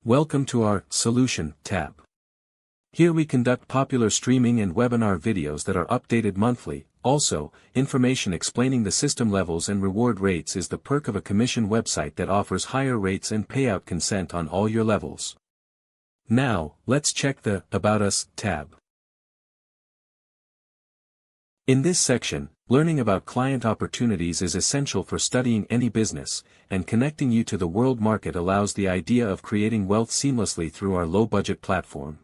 Welcome to our Solution tab. Here we conduct popular streaming and webinar videos that are updated monthly. Also, information explaining the system levels and reward rates is the perk of a commission website that offers higher rates and payout consent on all your levels. Now, let's check the About Us tab. In this section, learning about client opportunities is essential for studying any business, and connecting you to the world market allows the idea of creating wealth seamlessly through our low-budget platform.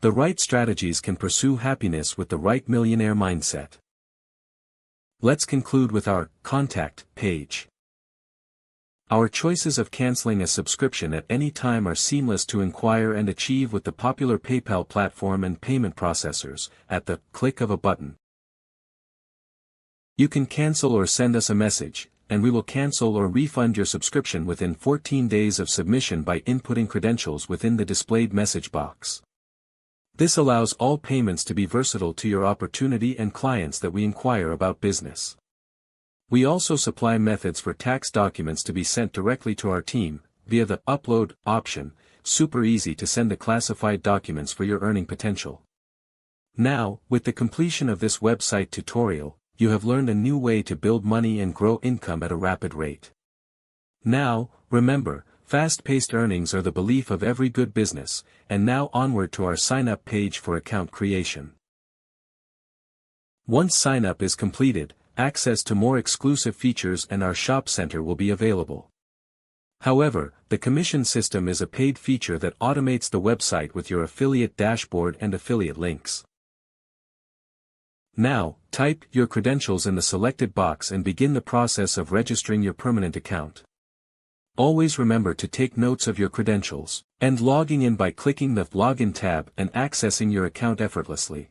The right strategies can pursue happiness with the right millionaire mindset. Let's conclude with our Contact page. Our choices of canceling a subscription at any time are seamless to inquire and achieve with the popular PayPal platform and payment processors, at the click of a button. You can cancel or send us a message, and we will cancel or refund your subscription within 14 days of submission by inputting credentials within the displayed message box. This allows all payments to be versatile to your opportunity and clients that we inquire about business. We also supply methods for tax documents to be sent directly to our team, via the Upload option. Super easy to send the classified documents for your earning potential. Now, with the completion of this website tutorial, you have learned a new way to build money and grow income at a rapid rate. Now, remember, fast-paced earnings are the belief of every good business, and now onward to our sign-up page for account creation. Once sign-up is completed, access to more exclusive features and our shop center will be available. However, the commission system is a paid feature that automates the website with your affiliate dashboard and affiliate links. Now, type your credentials in the selected box and begin the process of registering your permanent account. Always remember to take notes of your credentials, and logging in by clicking the Login tab and accessing your account effortlessly.